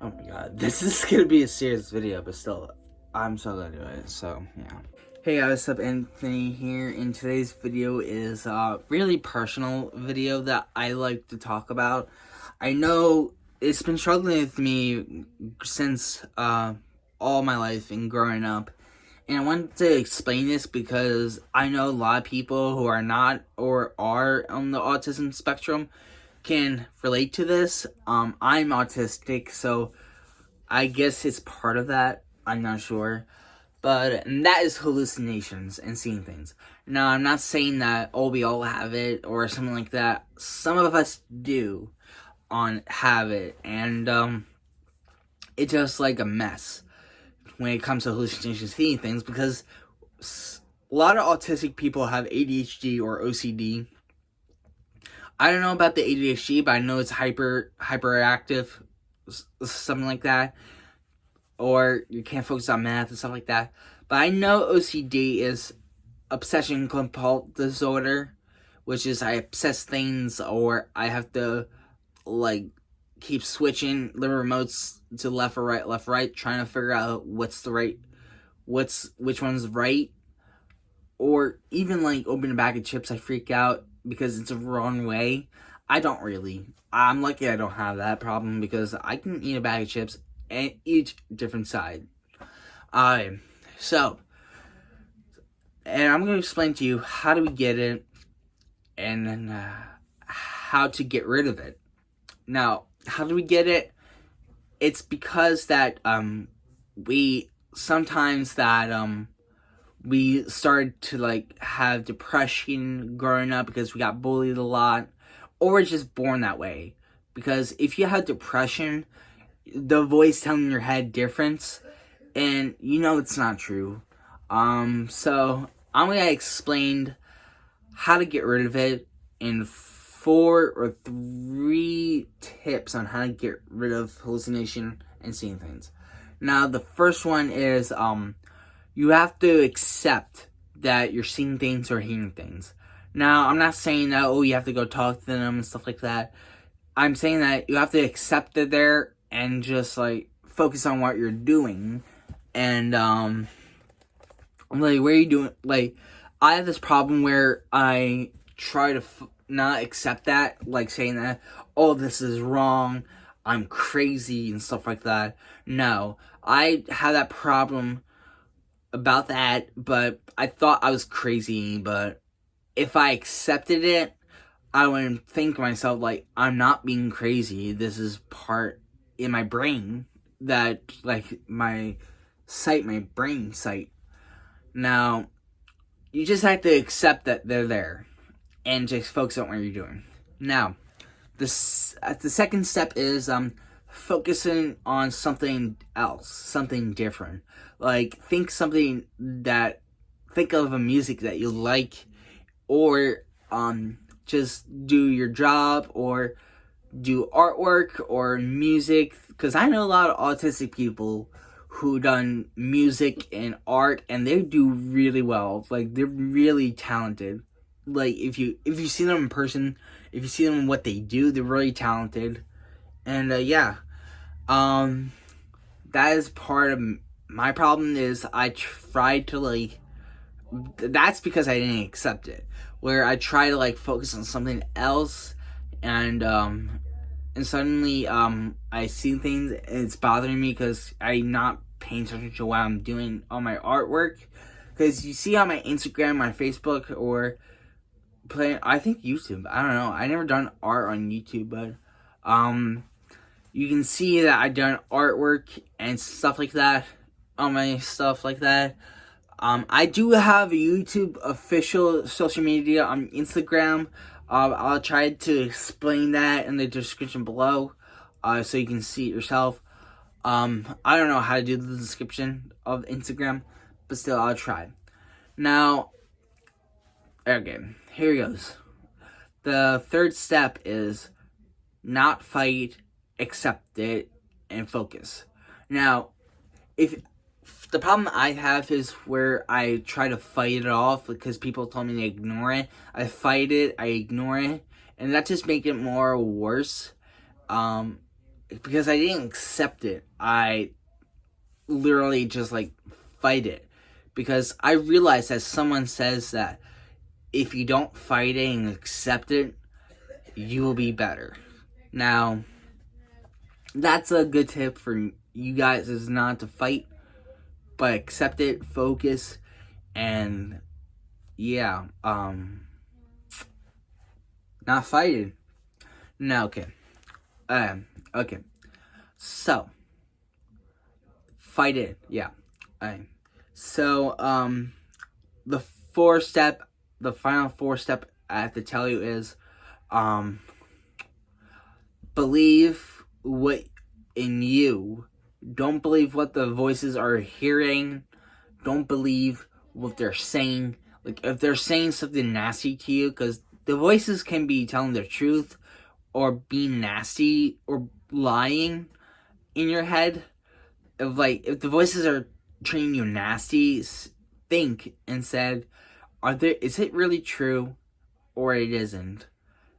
Oh my god, this is gonna be a serious video, but still, I'm so gonna do it, so, yeah. Hey guys, what's up, Anthony here, and today's video is a really personal video that I like to talk about. I know it's been struggling with me since all my life and growing up, and I wanted to explain this because I know a lot of people who are not or are on the autism spectrum can relate to this. I'm autistic, so I guess it's part of that. I'm not sure. But and that is hallucinations and seeing things. Now, I'm not saying that, oh, we all have it or something like that. Some of us do have it. And it's just like a mess when it comes to hallucinations, seeing things, because a lot of autistic people have ADHD or OCD. I don't know about the ADHD, but I know it's hyperactive, something like that, or you can't focus on math and stuff like that. But I know OCD is obsession compulsive disorder, which is I obsess things, or I have to like keep switching the remotes to left or right, trying to figure out which one's right, or even like open a bag of chips, I freak out because it's the wrong way. I don't really. I'm lucky I don't have that problem because I can eat a bag of chips and each different side. So, and I'm going to explain to you how do we get it and then how to get rid of it. Now, how do we get it? It's because that we sometimes that we started to like have depression growing up because we got bullied a lot, or we're just born that way. Because if you have depression, the voice telling your head difference, and you know it's not true. So I'm gonna explain how to get rid of it in 4 or 3 tips on how to get rid of hallucination and seeing things. Now, the first one is you have to accept that you're seeing things or hearing things. Now, I'm not saying that, oh, you have to go talk to them and stuff like that. I'm saying that you have to accept it there and just, like, focus on what you're doing. And, like, where are you doing? Like, I have this problem where I try to not accept that, like, saying that, oh, this is wrong, I'm crazy, and stuff like that. No, I have that problem about that, but I thought I was crazy, but if I accepted it, I would think to myself, like, I'm not being crazy, this is part in my brain, that, like, my brain sight. Now, you just have to accept that they're there, and just focus on what you're doing. Now, the second step is, focusing on something else, something different. Like, think of a music that you like, or just do your job, or do artwork or music. Because I know a lot of autistic people who done music and art, and they do really well. Like, they're really talented. Like, if you see them in person, if you see them in what they do, they're really talented. And yeah, that is part of my problem. Is I tried to like, that's because I didn't accept it. Where I try to like focus on something else, and suddenly I see things and it's bothering me because I'm not paying attention to what I'm doing on my artwork. Because you see on my Instagram, my Facebook, or I think YouTube. I don't know. I never done art on YouTube, but you can see that I've done artwork and stuff like that on my stuff like that. I do have a YouTube official social media on Instagram. I'll try to explain that in the description below, so you can see it yourself. I don't know how to do the description of Instagram, but still, I'll try. Now, okay, here goes. The third step is not fight, accept it, and focus. Now, if the problem I have is where I try to fight it off because people told me to ignore it. I fight it, I ignore it, and that just makes it more worse. because I didn't accept it, I literally just like fight it. Because I realized that someone says that if you don't fight it and accept it, you will be better. Now, that's a good tip for you guys, is not to fight, but accept it, focus, and yeah, not fighting. No, okay. Okay. So, fight it, yeah. So, the the final 4 step I have to tell you is, believe what in you. Don't believe what the voices are hearing. Don't believe what they're saying. Like, if they're saying something nasty to you, because the voices can be telling the truth or being nasty or lying in your head. If the voices are treating you nasty, think and said, is it really true or it isn't?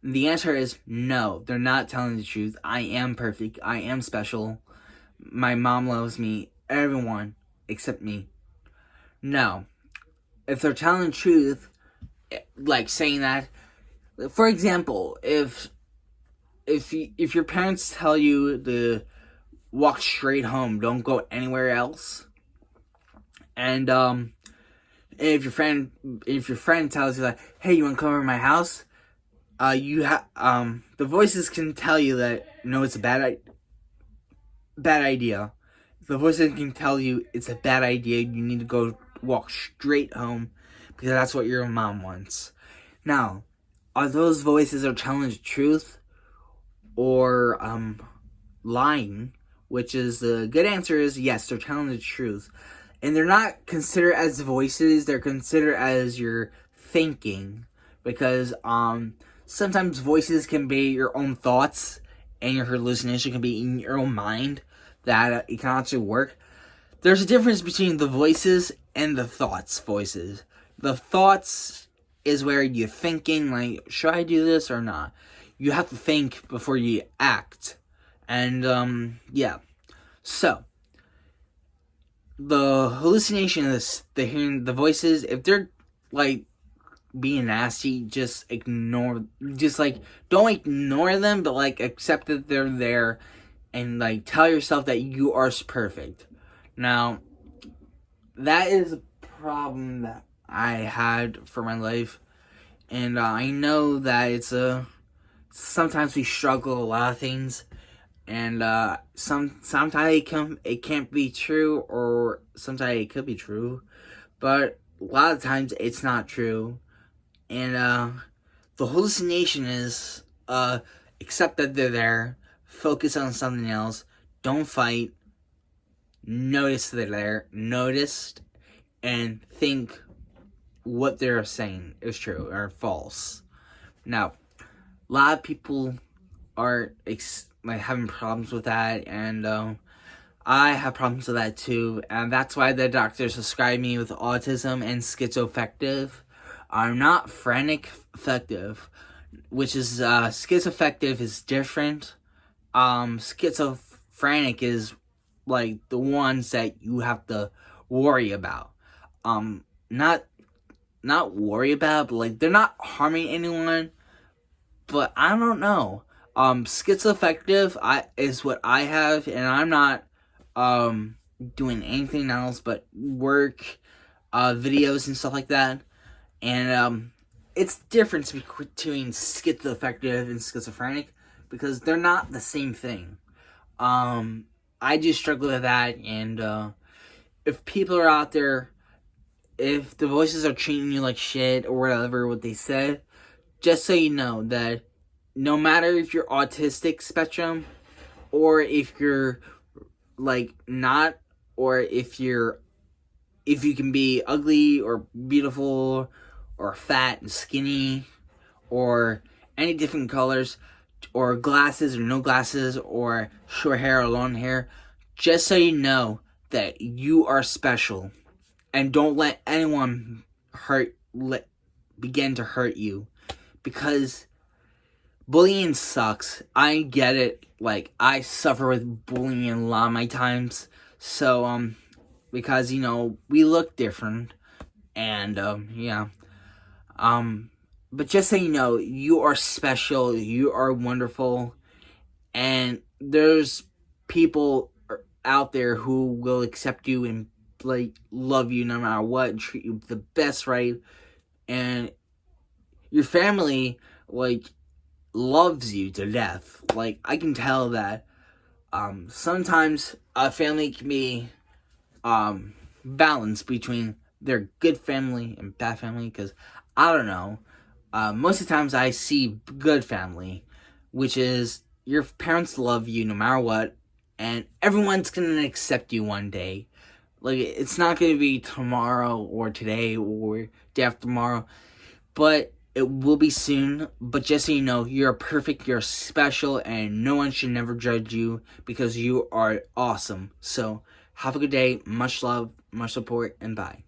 The answer is no, they're not telling the truth. I am perfect. I am special. My mom loves me. Everyone except me. No. If they're telling the truth, like saying that, for example, if your parents tell you to walk straight home, don't go anywhere else, and if your friend tells you that, hey, you want to come over to my house, the voices can tell you that no, it's a bad idea. The voices can tell you it's a bad idea. You need to go walk straight home because that's what your mom wants. Now, are those voices telling the truth or lying? Which is the good answer is yes, they're telling the truth. And they're not considered as voices, they're considered as your thinking. Because sometimes voices can be your own thoughts, and your hallucination can be in your own mind, that it can actually work. There's a difference between the voices and the thoughts voices. The thoughts is where you're thinking, like, should I do this or not? You have to think before you act. And, yeah. So, the hallucination is the hearing the voices. If they're, like, being nasty, don't ignore them, but, like, accept that they're there, and, like, tell yourself that you are perfect. Now, that is a problem that I had for my life, and I know that sometimes we struggle a lot of things, and sometimes it can't be true, or sometimes it could be true, but a lot of times it's not true. And the hallucination is accept that they're there, focus on something else, don't fight, notice they're there, and think what they're saying is true or false. Now, a lot of people are having problems with that, and I have problems with that too, and that's why the doctors prescribed me with autism and schizoaffective. I'm not frantic affective, which is schizoaffective is different. Schizophrenic is like the ones that you have to worry about. Not worry about, but like they're not harming anyone. But I don't know. Schizoaffective is what I have, and I'm not doing anything else but work, videos and stuff like that. And it's difference between schizoaffective and schizophrenic because they're not the same thing. I just struggle with that, and if people are out there, if the voices are treating you like shit or whatever what they said, just so you know that no matter if you're autistic spectrum or if you're like not, or if you can be ugly or beautiful or fat and skinny or any different colors or glasses or no glasses or short hair or long hair, just so you know that you are special, and don't let anyone begin to hurt you, because bullying sucks. I get it. Like, I suffer with bullying a lot of my times. So, because, we look different. And, yeah. But just so you know, you are special. You are wonderful. And there's people out there who will accept you and, like, love you no matter what and treat you the best, right? And your family, like, loves you to death. Like, I can tell that sometimes a family can be balanced between their good family and bad family, because I don't know. Most of the times I see good family, which is your parents love you no matter what, and everyone's gonna accept you one day. Like, it's not gonna be tomorrow or today or day after tomorrow, but it will be soon. But just so you know, you're perfect, you're special, and no one should never judge you because you are awesome. So, have a good day. Much love, much support, and bye.